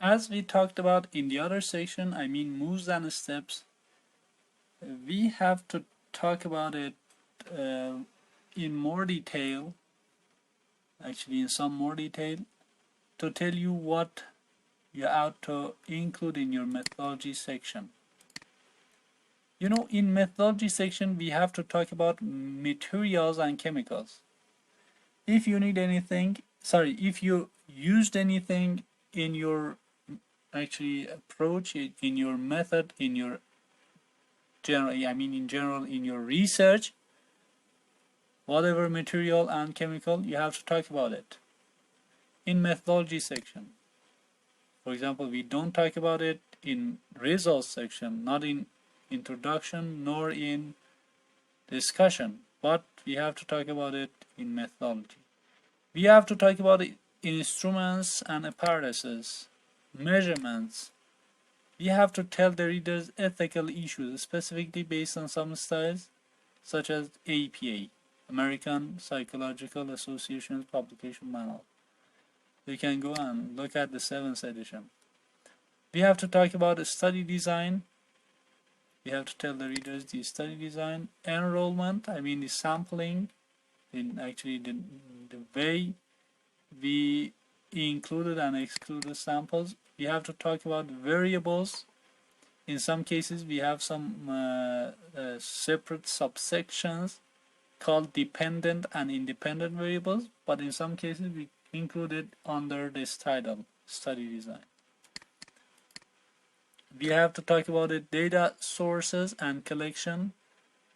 As we talked about in the other section, I mean moves and steps, we have to talk about it uh, in more detail, actually in some more detail, to tell you what you ought to include in your methodology section. You know, in methodology section, we have to talk about materials and chemicals. If you need anything, sorry, if you used anything in your actually approach, in your method, in your general, I mean in general, in your research, whatever material and chemical, you have to talk about it in methodology section. For example, we don't talk about it in results section, not in introduction nor in discussion, but we have to talk about it in methodology. We have to talk about it in instruments and apparatuses, measurements. We have to tell the readers ethical issues, specifically based on some styles, such as APA, American Psychological Association's publication manual. You can go and look at the 7th edition. We have to talk about study design. We have to tell the readers the study design, enrollment, I mean the sampling, in actually the way we included and excluded samples. We have to talk about variables. In some cases, we have some separate subsections called dependent and independent variables, but in some cases we include it under this title, study design. We have to talk about the data sources and collection,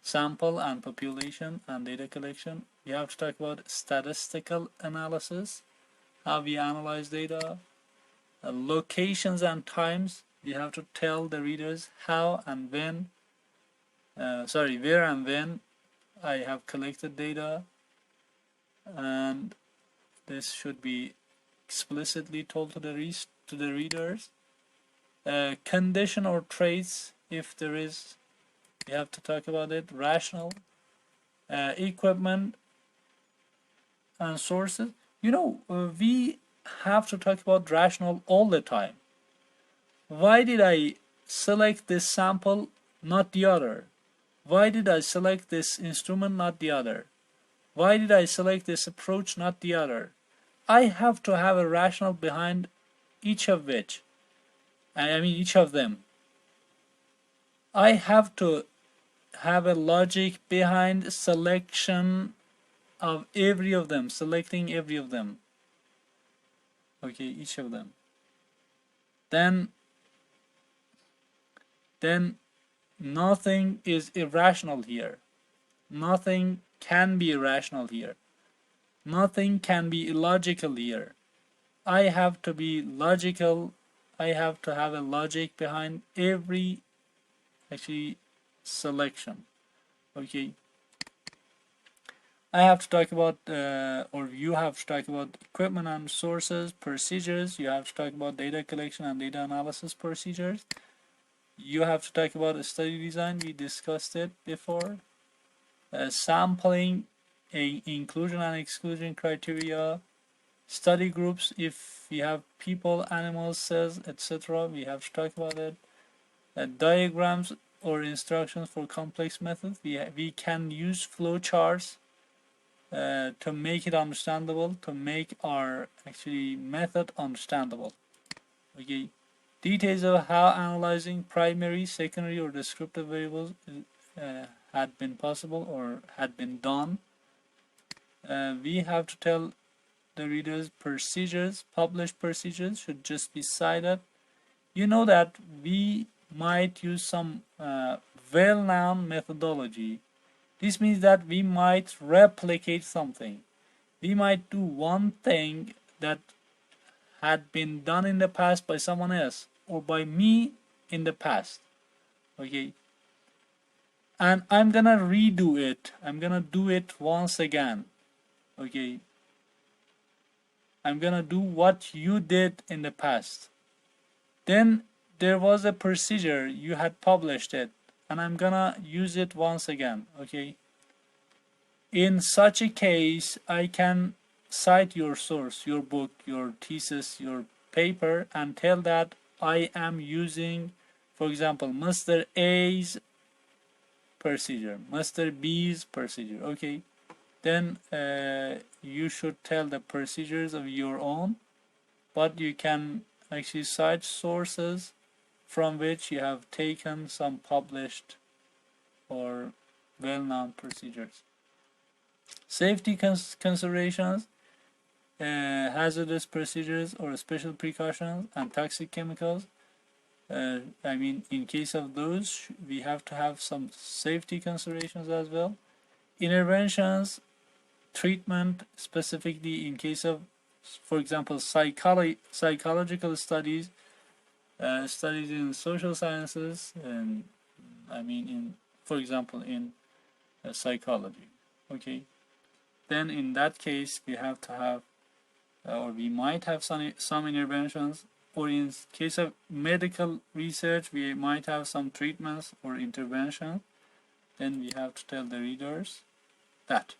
sample and population and data collection. We have to talk about statistical analysis, how we analyze data, locations and times. We have to tell the readers how and when, where and when I have collected data, and this should be explicitly told to the readers. Condition or traits, if there is, we have to talk about it. Rational, equipment and sources. You know, we have to talk about rational all the time. Why did I select this sample, not the other? Why did I select this instrument, not the other? Why did I select this approach, not the other? I have to have a rationale behind each of which. I mean each of them. I have to have a logic behind selection of every of them, selecting every of them. Okay, each of them. Then nothing is irrational here. Nothing can be irrational here. Nothing can be illogical here. I have to be logical. I have to have a logic behind every actually selection. Okay. I have to talk about, or you have to talk about equipment and sources, procedures. You have to talk about data collection and data analysis procedures. You have to talk about study design. We discussed it before. Sampling, inclusion and exclusion criteria, study groups. If we have people, animals, cells, etc., we have to talk about it. Diagrams or instructions for complex methods. We can use flowcharts to make it understandable, to make our actually method understandable. Okay. Details of how analyzing primary, secondary, or descriptive variables had been possible or had been done. We have to tell the readers procedures, published procedures should just be cited. You know that we might use some well-known methodology. This means that we might replicate something. We might do one thing that had been done in the past by someone else or by me in the past. Okay. And I'm gonna redo it. I'm gonna do it once again. Okay. I'm gonna do what you did in the past. Then there was a procedure, you had published it, and I'm gonna use it once again. Okay. In such a case, I can cite your source, your book, your thesis, your paper and tell that I am using, for example, Mr. A's procedure, Mr. B's procedure, okay, then you should tell the procedures of your own, but you can actually cite sources from which you have taken some published or well-known procedures. Safety considerations, hazardous procedures or special precautions, and toxic chemicals. I mean, in case of those, we have to have some safety considerations as well. Interventions, treatment, specifically in case of, for example, psychological studies, studies in social sciences, and I mean, in, for example, in psychology. Okay, then in that case, we have to have, or we might have some interventions, or in case of medical research, we might have some treatments or intervention. Then we have to tell the readers that.